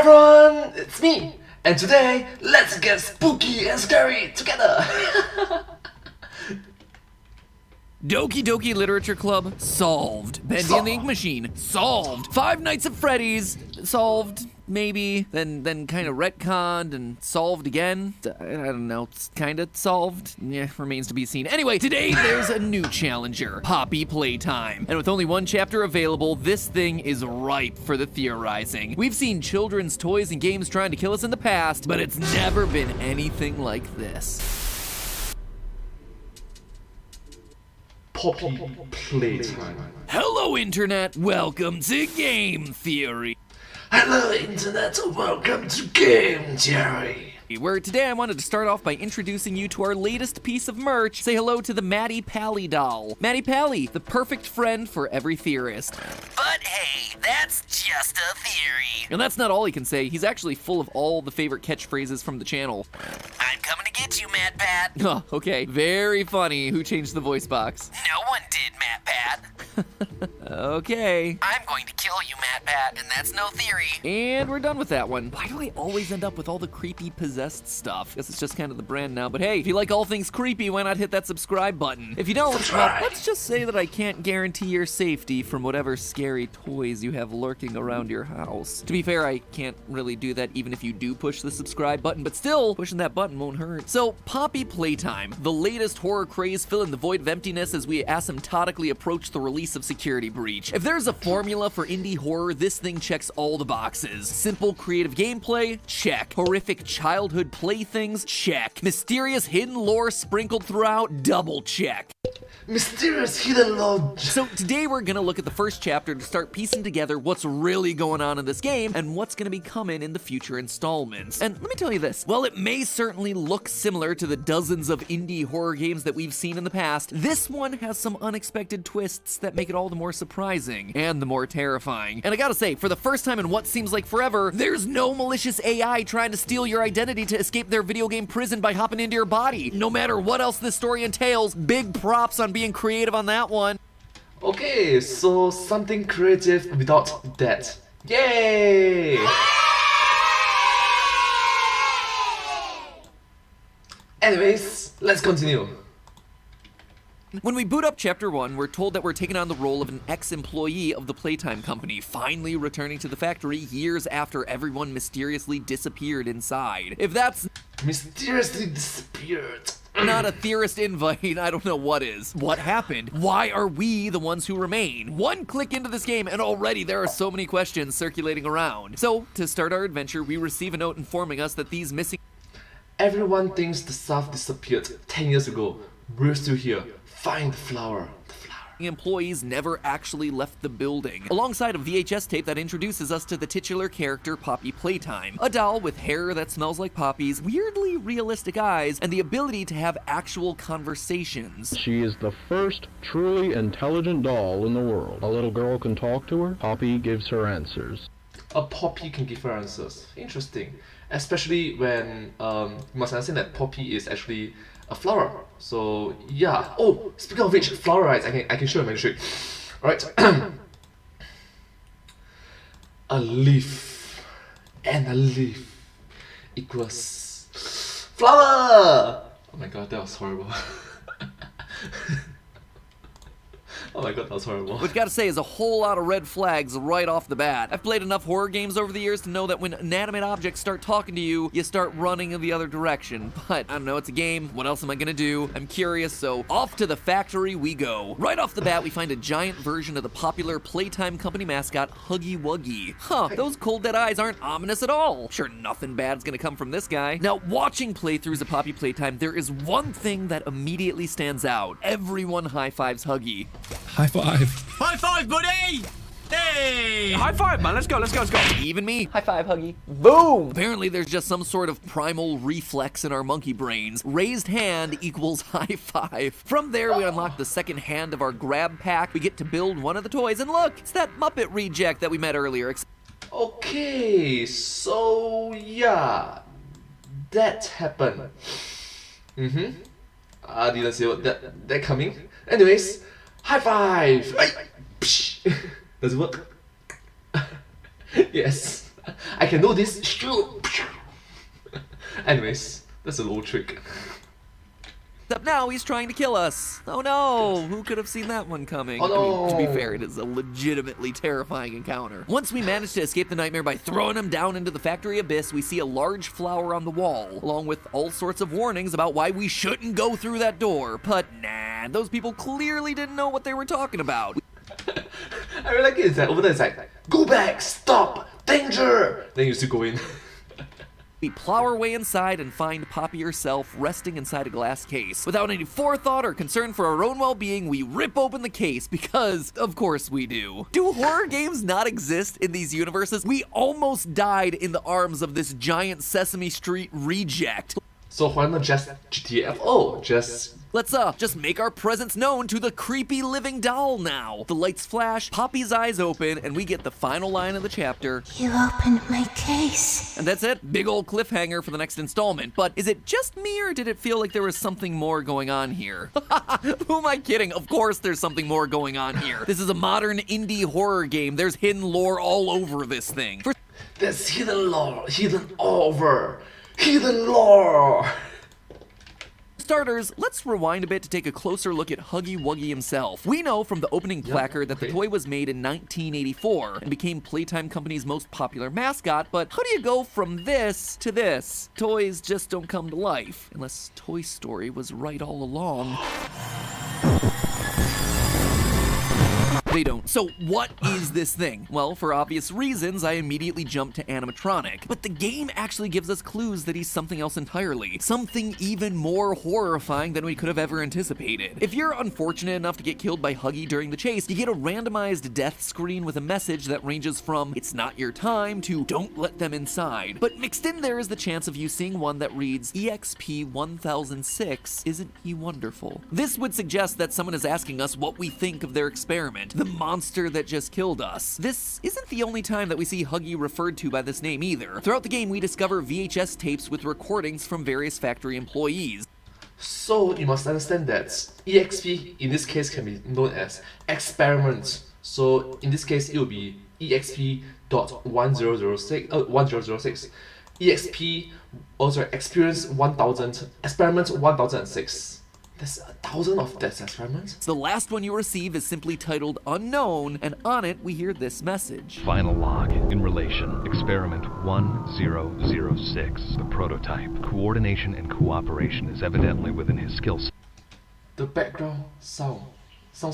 everyone, it's me, and today, let's get spooky and scary together! Doki Doki Literature Club, solved. Bendy and the Ink Machine, solved. Five Nights at Freddy's, solved. Maybe, then kind of retconned and solved again. I don't know, it's kind of solved. Yeah, remains to be seen. Anyway, today there's a new challenger, Poppy Playtime. And with only one chapter available, this thing is ripe for the theorizing. We've seen children's toys and games trying to kill us in the past, but it's never been anything like this. Poppy Playtime. Hello, Internet. Welcome to Game Theory. Hello, Internet. Welcome to Game Theory. Where today I wanted to start off by introducing you to our latest piece of merch. Say hello to the Maddie Pally doll. Maddie Pally, the perfect friend for every theorist. But hey, that's just a theory. And that's not all he can say. He's actually full of all the favorite catchphrases from the channel. I'm coming to get you, Matt Pat. Oh, okay. Very funny. Who changed the voice box? No one did, Matt Pat. Okay. I'm going to kill you, Matt Pat, and that's no theory. And we're done with that one. Why do I always end up with all the creepy possessed stuff? Guess it's just kind of the brand now. But hey, if you like all things creepy, why not hit that subscribe button? If you don't, well, let's just say that I can't guarantee your safety from whatever scary toys you have lurking around your house. To be fair, I can't really do that even if you do push the subscribe button, but still, pushing that button won't hurt. So, Poppy Playtime, the latest horror craze filling the void of emptiness as we asymptotically approach the release of Security Breach. If there's a formula for indie horror, this thing checks all the boxes. Simple creative gameplay? Check. Horrific childhood playthings? Check. Mysterious hidden lore sprinkled throughout? Double check. Mysterious hidden lodge. So today we're gonna look at the first chapter to start piecing together what's really going on in this game and what's gonna be coming in the future installments. And let me tell you this, while it may certainly look similar to the dozens of indie horror games that we've seen in the past, this one has some unexpected twists that make it all the more surprising and the more terrifying. And I gotta say, for the first time in what seems like forever, there's no malicious AI trying to steal your identity to escape their video game prison by hopping into your body. No matter what else this story entails, big props on being creative on that one. Okay, so something creative without that. Yay! Anyways, let's continue. When we boot up Chapter 1, we're told that we're taking on the role of an ex-employee of the Playtime company, finally returning to the factory years after everyone mysteriously disappeared inside. If that's Mysteriously disappeared. not a theorist invite, I don't know what is. What happened? Why are we the ones who remain? One click into this game and already there are so many questions circulating around. So, to start our adventure, we receive a note informing us that these missing Everyone thinks the South disappeared 10 years ago. We're still here. Find the flower. employees never actually left the building, alongside a VHS tape that introduces us to the titular character Poppy Playtime, a doll with hair that smells like poppies, weirdly realistic eyes, and the ability to have actual conversations. She is the first truly intelligent doll in the world. A little girl can talk to her, Poppy gives her answers. A Poppy can give her answers. Interesting. Especially when you must understand that Poppy is actually a flower. So yeah. Oh, speaking of which, flower rights, I can show you my trick. Alright. A leaf and a leaf equals flower! Oh my god, that was horrible. Oh my god, that was horrible. Which, gotta say, is a whole lot of red flags right off the bat. I've played enough horror games over the years to know that when inanimate objects start talking to you, you start running in the other direction. But, I don't know, it's a game. What else am I gonna do? I'm curious, so off to the factory we go. Right off the bat, we find a giant version of the popular Playtime company mascot, Huggy Wuggy. Huh, those cold dead eyes aren't ominous at all. Sure, nothing bad's gonna come from this guy. Now, watching playthroughs of Poppy Playtime, there is one thing that immediately stands out. Everyone high-fives Huggy. High five. High five, buddy! Hey! High five, man. Let's go, let's go, let's go. Even me. High five, Huggy. Boom! Apparently there's just some sort of primal reflex in our monkey brains. Raised hand equals high five. From there, we unlock the second hand of our grab pack. We get to build one of the toys, and look, it's that Muppet reject that we met earlier. Okay, so yeah, that happened. I didn't see that coming. Anyways, high five! Does it work? Yes. I can know this. Anyways, that's a little trick. Except now he's trying to kill us. Oh no, who could have seen that one coming? Oh no. I mean, to be fair, it is a legitimately terrifying encounter. Once we manage to escape the nightmare by throwing him down into the factory abyss, we see a large flower on the wall, along with all sorts of warnings about why we shouldn't go through that door. But nah, those people clearly didn't know what they were talking about. I really like it. It's like over there. It's like, go back, stop, danger. Then you still go in. We plow our way inside and find Poppy herself resting inside a glass case. Without any forethought or concern for our own well-being, we rip open the case because, of course we do. Do horror games not exist in these universes? We almost died in the arms of this giant Sesame Street reject. So why not just GTFO? Let's make our presence known to the creepy living doll now. The lights flash, Poppy's eyes open, and we get the final line of the chapter. You opened my case. And that's it. Big old cliffhanger for the next installment. But is it just me, or did it feel like there was something more going on here? Who am I kidding? Of course there's something more going on here. This is a modern indie horror game. There's hidden lore all over this thing. There's hidden lore, hidden over, hidden lore. Starters, let's rewind a bit to take a closer look at Huggy Wuggy himself. We know from the opening placard that the toy was made in 1984 and became Playtime Company's most popular mascot, but how do you go from this to this? Toys just don't come to life, unless Toy Story was right all along. They don't. So what is this thing? Well, for obvious reasons, I immediately jumped to animatronic. But the game actually gives us clues that he's something else entirely. Something even more horrifying than we could have ever anticipated. If you're unfortunate enough to get killed by Huggy during the chase, you get a randomized death screen with a message that ranges from "it's not your time" to "don't let them inside." But mixed in there is the chance of you seeing one that reads EXP 1006, isn't he wonderful? This would suggest that someone is asking us what we think of their experiment. The monster that just killed us. This isn't the only time that we see Huggy referred to by this name either. Throughout the game, we discover VHS tapes with recordings from various factory employees. So you must understand that EXP in this case can be known as experiment. So in this case, it will be EXP.1006, EXP, experience 1000, experiment 1006. There's 1,000 of that experiments. The last one you receive is simply titled Unknown, and on it we hear this message. Final log in relation. Experiment 1006. The prototype. Coordination and cooperation is evidently within his skill set. The background sounds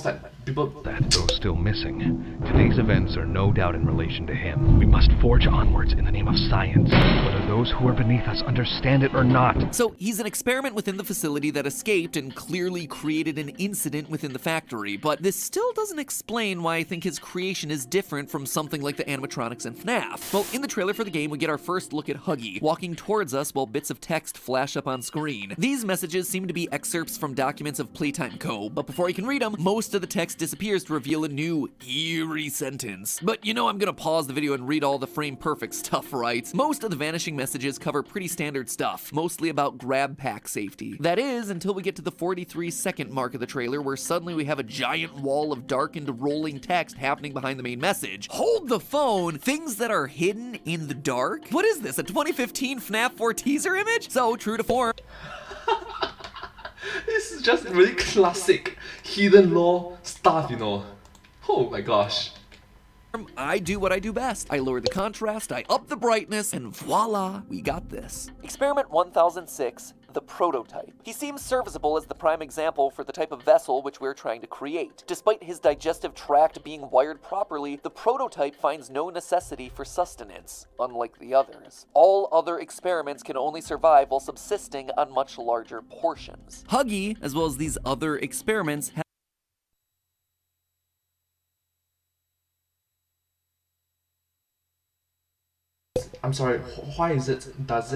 like people. Though still missing. Today's events are no doubt in relation to him. We must forge onwards in the name of science, whether those who are beneath us understand it or not. So he's an experiment within the facility that escaped and clearly created an incident within the factory, but this still doesn't explain why I think his creation is different from something like the animatronics in FNAF. Well, in the trailer for the game, we get our first look at Huggy, walking towards us while bits of text flash up on screen. These messages seem to be excerpts from documents of Playtime Co., but before you can read them, most of the text disappears to reveal a new, eerie sentence. But you know I'm gonna pause the video and read all the frame-perfect stuff, right? Most of the vanishing messages cover pretty standard stuff, mostly about grab pack safety. That is, until we get to the 43-second mark of the trailer, where suddenly we have a giant wall of darkened rolling text happening behind the main message. Hold the phone! Things that are hidden in the dark? What is this, a 2015 FNAF 4 teaser image? So, true to form. This is just really classic hidden lore stuff, you know. Oh my gosh. I do what I do best. I lower the contrast, I up the brightness, and voila, we got this. Experiment 1006, the prototype. He seems serviceable as the prime example for the type of vessel which we're trying to create. Despite his digestive tract being wired properly, the prototype finds no necessity for sustenance, unlike the others. All other experiments can only survive while subsisting on much larger portions. Huggy, as well as these other experiments, I'm sorry, why does it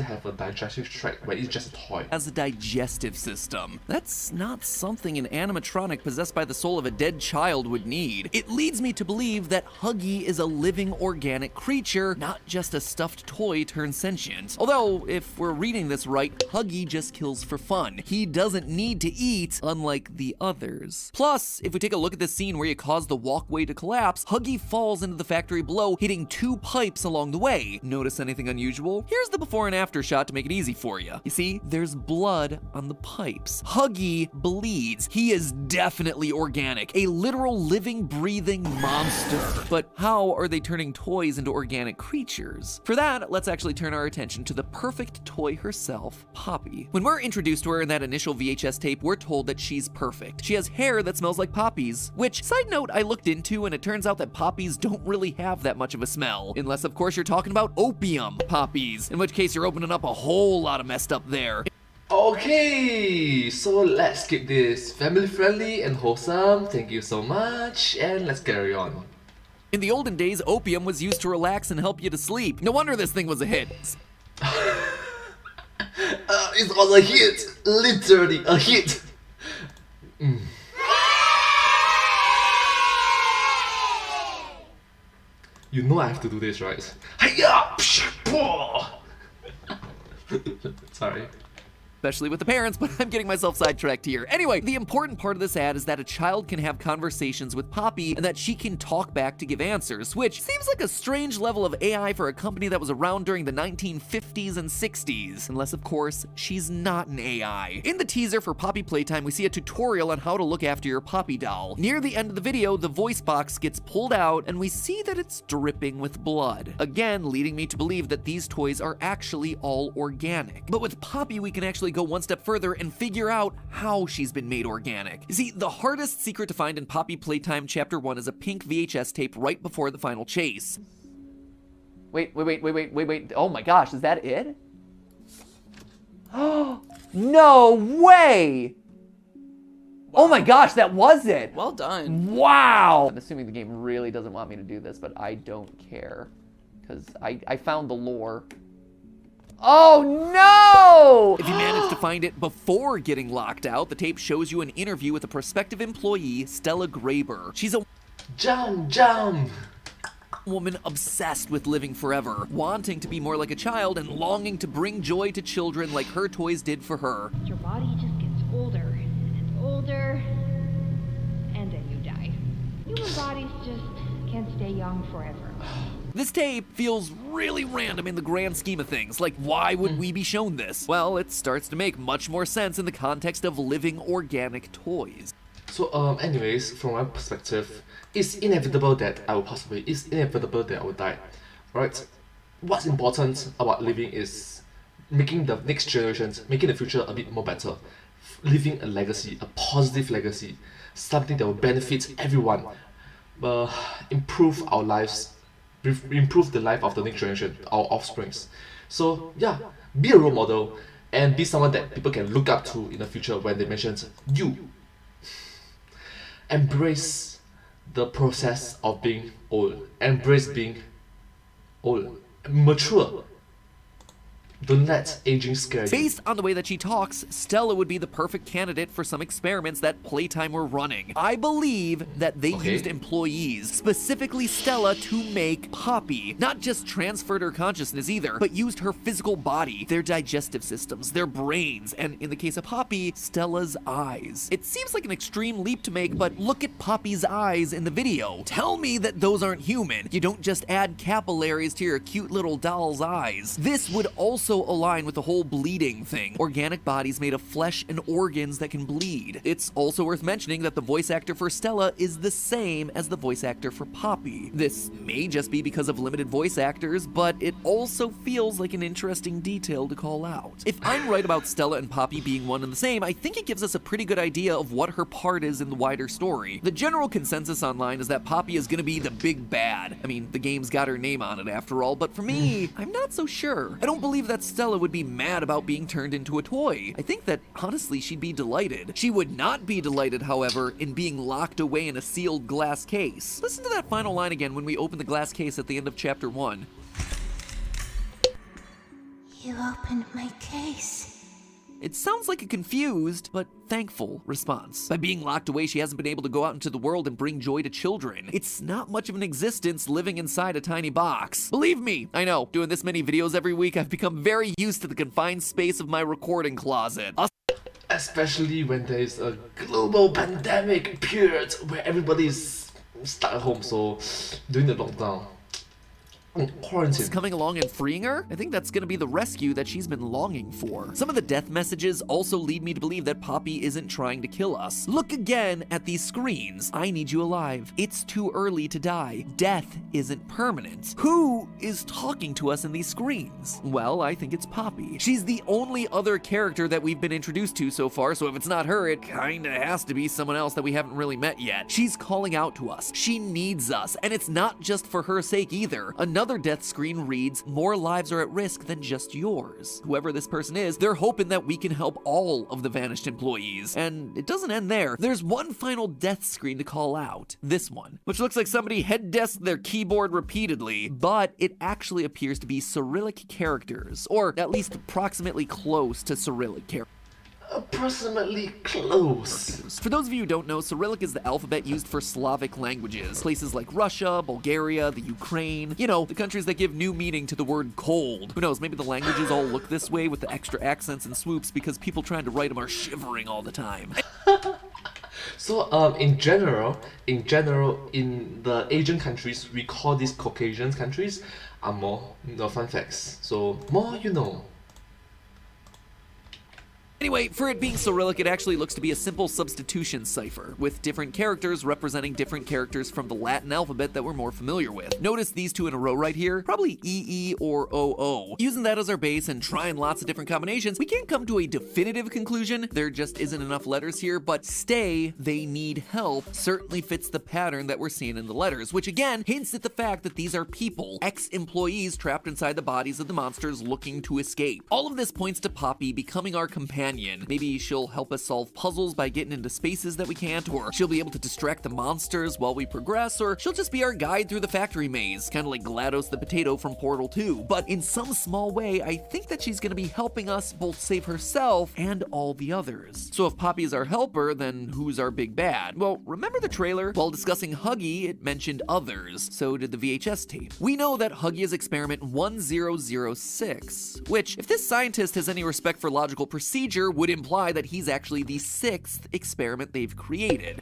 have a digestive tract when it's just a toy? has a digestive system. That's not something an animatronic possessed by the soul of a dead child would need. It leads me to believe that Huggy is a living organic creature, not just a stuffed toy turned sentient. Although, if we're reading this right, Huggy just kills for fun. He doesn't need to eat, unlike the others. Plus, if we take a look at the scene where you cause the walkway to collapse, Huggy falls into the factory below, hitting 2 pipes along the way. Notice notice anything unusual? Here's the before and after shot to make it easy for you. You see, there's blood on the pipes. Huggy bleeds. He is definitely organic, a literal living, breathing monster. But how are they turning toys into organic creatures? For that, let's actually turn our attention to the perfect toy herself, Poppy. When we're introduced to her in that initial VHS tape, we're told that she's perfect. She has hair that smells like poppies, which, side note, I looked into, and it turns out that poppies don't really have that much of a smell. Unless, of course, you're talking about opium poppies, in which case you're opening up a whole lot of messed up there. Okay, so let's keep this family friendly and wholesome. Thank you so much, and let's carry on. In the olden days, opium was used to relax and help you to sleep. No wonder this thing was a hit. It was a hit, literally a hit. You know I have to do this, right? Hiya! Sorry. Especially with the parents, but I'm getting myself sidetracked here. Anyway, the important part of this ad is that a child can have conversations with Poppy and that she can talk back to give answers, which seems like a strange level of AI for a company that was around during the 1950s and 60s. Unless, of course, she's not an AI. In the teaser for Poppy Playtime, we see a tutorial on how to look after your Poppy doll. Near the end of the video, the voice box gets pulled out and we see that it's dripping with blood. Again, leading me to believe that these toys are actually all organic. But with Poppy, we can actually go one step further and figure out how she's been made organic. You see, the hardest secret to find in Poppy Playtime Chapter 1 is a pink VHS tape right before the final chase. Wait. Oh my gosh, is that it? Oh, no way! Oh my gosh, that was it! Well done. Wow! I'm assuming the game really doesn't want me to do this, but I don't care. Because I found the lore. Oh no! If you manage to find it before getting locked out, the tape shows you an interview with a prospective employee, Stella Graber. She's a Jump! woman obsessed with living forever, wanting to be more like a child and longing to bring joy to children like her toys did for her. Your body just gets older and older, and then you die. Human bodies just can't stay young forever. This tape feels really random in the grand scheme of things. Like, why would we be shown this? Well, it starts to make much more sense in the context of living organic toys. So, anyways, from my perspective, it's inevitable that I will pass away. It's inevitable that I will die. Right? What's important about living is making the next generations, making the future a bit more better. Leaving a legacy, a positive legacy. Something that will benefit everyone. Improve our lives. Improve the life of the next generation, our offsprings. So yeah, be a role model and be someone that people can look up to in the future when they mention you. Embrace the process of being old. Embrace being old. Mature. Don't let aging scare you. Based on the way that she talks, Stella would be the perfect candidate for some experiments that Playtime were running. I believe that they used employees, specifically Stella, to make Poppy. Not just transferred her consciousness either, but used her physical body, their digestive systems, their brains, and in the case of Poppy, Stella's eyes. It seems like an extreme leap to make, but look at Poppy's eyes in the video. Tell me that those aren't human. You don't just add capillaries to your cute little doll's eyes. This would also align with the whole bleeding thing. Organic bodies made of flesh and organs that can bleed. It's also worth mentioning that the voice actor for Stella is the same as the voice actor for Poppy. This may just be because of limited voice actors, but it also feels like an interesting detail to call out. If I'm right about Stella and Poppy being one and the same, I think it gives us a pretty good idea of what her part is in the wider story. The general consensus online is that Poppy is gonna be the big bad. I mean, the game's got her name on it after all, but for me, I'm not so sure. I don't believe that Stella would be mad about being turned into a toy. I think that, honestly, she'd be delighted. She would not be delighted, however, in being locked away in a sealed glass case. Listen to that final line again when we open the glass case at the end of Chapter 1. You opened my case. It sounds like a confused, but thankful response. By being locked away, she hasn't been able to go out into the world and bring joy to children. It's not much of an existence living inside a tiny box. Believe me, I know, doing this many videos every week, I've become very used to the confined space of my recording closet. Especially when there is a global pandemic period where everybody is stuck at home, so during the lockdown. Quarantine. Coming along and freeing her? I think that's gonna be the rescue that she's been longing for. Some of the death messages also lead me to believe that Poppy isn't trying to kill us. Look again at these screens. I need you alive. It's too early to die. Death isn't permanent. Who is talking to us in these screens? Well, I think it's Poppy. She's the only other character that we've been introduced to so far, so if it's not her, it kinda has to be someone else that we haven't really met yet. She's calling out to us. She needs us, and it's not just for her sake either. Another death screen reads, "More lives are at risk than just yours." Whoever this person is, they're hoping that we can help all of the vanished employees. And it doesn't end there. There's one final death screen to call out. This one, which looks like somebody head-desked their keyboard repeatedly, but it actually appears to be Cyrillic characters, or at least approximately close to Cyrillic characters. Approximately close. For those of you who don't know, Cyrillic is the alphabet used for Slavic languages. Places like Russia, Bulgaria, the Ukraine, you know, the countries that give new meaning to the word cold. Who knows, maybe the languages all look this way with the extra accents and swoops because people trying to write them are shivering all the time. So in general, in the Asian countries, we call these Caucasian countries are more the fun facts. So more you know. Anyway, for it being Cyrillic, it actually looks to be a simple substitution cipher, with different characters representing different characters from the Latin alphabet that we're more familiar with. Notice these two in a row right here, probably EE or OO. Using that as our base and trying lots of different combinations, we can't come to a definitive conclusion. There just isn't enough letters here, but stay, they need help, certainly fits the pattern that we're seeing in the letters, which again hints at the fact that these are people, ex-employees trapped inside the bodies of the monsters looking to escape. All of this points to Poppy becoming our companion. Maybe she'll help us solve puzzles by getting into spaces that we can't, or she'll be able to distract the monsters while we progress, or she'll just be our guide through the factory maze, kind of like GLaDOS the potato from Portal 2. But in some small way, I think that she's gonna be helping us both save herself and all the others. So if Poppy is our helper, then who's our big bad? Well, remember the trailer? While discussing Huggy, it mentioned others. So did the VHS tape. We know that Huggy is experiment 1006, which, if this scientist has any respect for logical procedure, would imply that he's actually the 6th experiment they've created.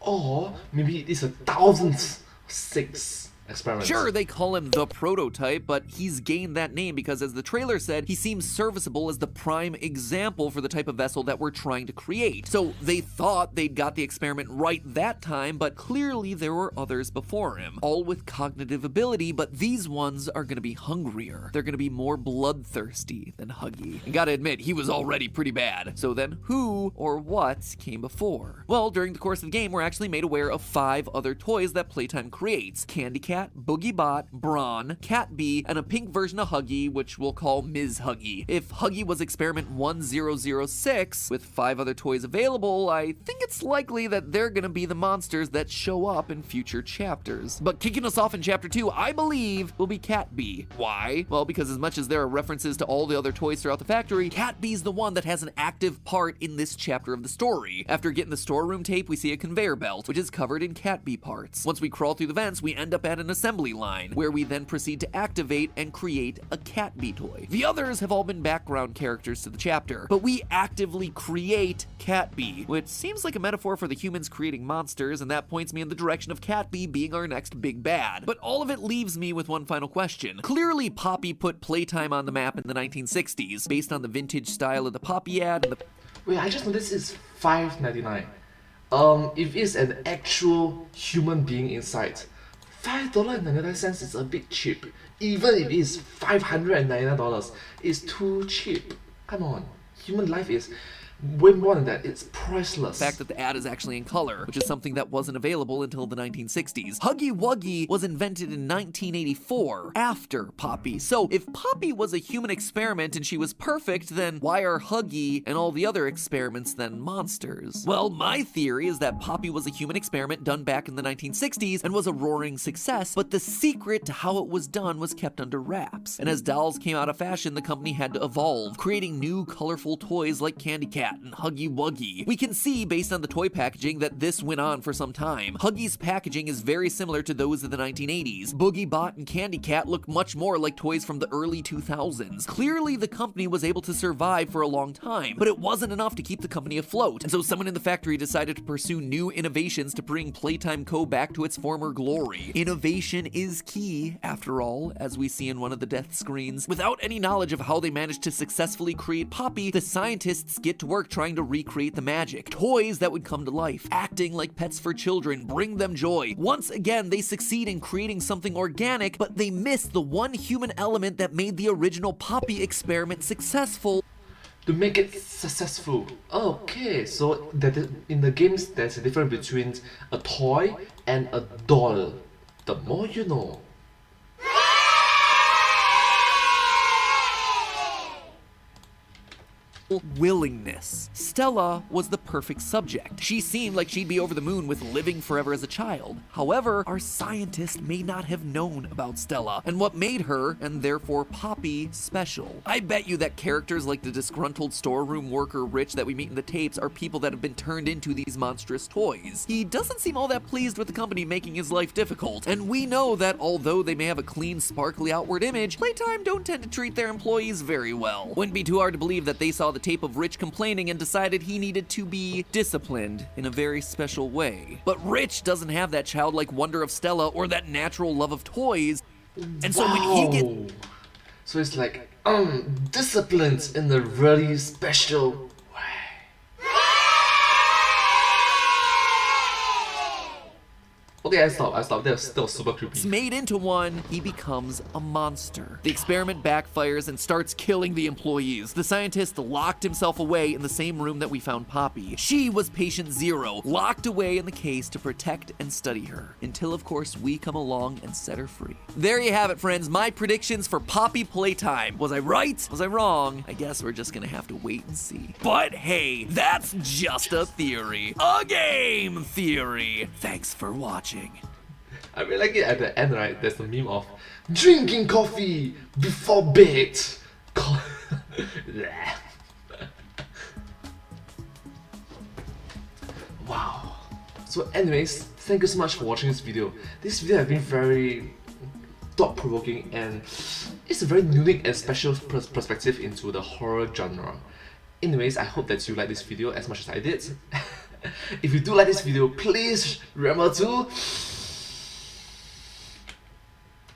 Or maybe it is 1006 experiments. Sure, they call him the prototype, but he's gained that name because, as the trailer said, he seems serviceable as the prime example for the type of vessel that we're trying to create. So they thought they'd got the experiment right that time, but clearly there were others before him, all with cognitive ability, but these ones are gonna be hungrier. They're gonna be more bloodthirsty than Huggy. And gotta admit, he was already pretty bad. So then who or what came before? Well, during the course of the game, we're actually made aware of 5 other toys that Playtime creates. Candy Cat, Boogiebot, Brawn, Cat Bee, and a pink version of Huggy, which we'll call Ms. Huggy. If Huggy was experiment 1006, with 5 other toys available, I think it's likely that they're gonna be the monsters that show up in future chapters. But kicking us off in chapter 2, I believe, will be Cat Bee. Why? Well, because as much as there are references to all the other toys throughout the factory, Cat Bee's the one that has an active part in this chapter of the story. After getting the storeroom tape, we see a conveyor belt, which is covered in Cat Bee parts. Once we crawl through the vents, we end up at an assembly line, where we then proceed to activate and create a Cat Bee toy. The others have all been background characters to the chapter, but we actively create Cat Bee, which seems like a metaphor for the humans creating monsters, and that points me in the direction of Cat Bee being our next big bad. But all of it leaves me with one final question. Clearly Poppy put Playtime on the map in the 1960s, based on the vintage style of the Poppy ad and the... Wait, I just noticed it's $5.99. If it's an actual human being inside, $5.99 is a bit cheap. Even if it's $599, it's too cheap. Come on, human life is way more than that. It's priceless. The fact that the ad is actually in color, which is something that wasn't available until the 1960s. Huggy Wuggy was invented in 1984, after Poppy. So if Poppy was a human experiment and she was perfect, then why are Huggy and all the other experiments then monsters? Well, my theory is that Poppy was a human experiment done back in the 1960s and was a roaring success, but the secret to how it was done was kept under wraps. And as dolls came out of fashion, the company had to evolve, creating new colorful toys like Candy Cat, Cat and Huggy Wuggy. We can see, based on the toy packaging, that this went on for some time. Huggy's packaging is very similar to those of the 1980s. Boogie Bot and Candy Cat look much more like toys from the early 2000s. Clearly, the company was able to survive for a long time, but it wasn't enough to keep the company afloat, and so someone in the factory decided to pursue new innovations to bring Playtime Co. back to its former glory. Innovation is key, after all, as we see in one of the death screens. Without any knowledge of how they managed to successfully create Poppy, the scientists get to work trying to recreate the magic. Toys that would come to life, acting like pets for children, bring them joy. Once again, they succeed in creating something organic, but they miss the one human element that made the original Poppy experiment successful. To make it successful. Okay, so that in the games there's a difference between a toy and a doll. The more you know. Willingness. Stella was the perfect subject. She seemed like she'd be over the moon with living forever as a child. However, our scientist may not have known about Stella and what made her, and therefore Poppy, special. I bet you that characters like the disgruntled storeroom worker Rich that we meet in the tapes are people that have been turned into these monstrous toys. He doesn't seem all that pleased with the company making his life difficult, and we know that although they may have a clean, sparkly outward image, Playtime don't tend to treat their employees very well. Wouldn't be too hard to believe that they saw the tape of Rich complaining and decided he needed to be disciplined in a very special way. But Rich doesn't have that childlike wonder of Stella or that natural love of toys, and so when he So it's like, disciplines in a really special way. Okay, I stopped. That was still super creepy. It's made into one, he becomes a monster. The experiment backfires and starts killing the employees. The scientist locked himself away in the same room that we found Poppy. She was patient zero, locked away in the case to protect and study her. Until, of course, we come along and set her free. There you have it, friends. My predictions for Poppy Playtime. Was I right? Was I wrong? I guess we're just gonna have to wait and see. But hey, that's just a theory. A game theory. Thanks for watching. I really like it at the end, right? There's the meme of drinking coffee before bed. Wow. So anyways, thank you so much for watching this video. This video has been very thought-provoking and it's a very unique and special perspective into the horror genre. Anyways, I hope that you like this video as much as I did. If you do like this video, please remember to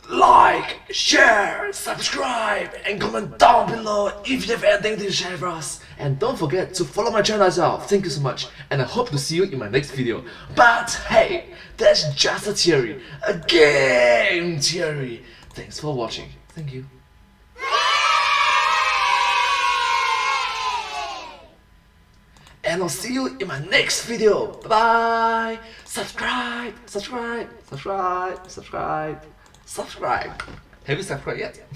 like, share, subscribe, and comment down below if you have anything to share with us. And don't forget to follow my channel as well. Thank you so much, and I hope to see you in my next video. But hey, that's just a theory, a game theory. Thanks for watching. Thank you. And I'll see you in my next video. Bye bye. Subscribe, subscribe, subscribe, subscribe, subscribe. Have you subscribed yet?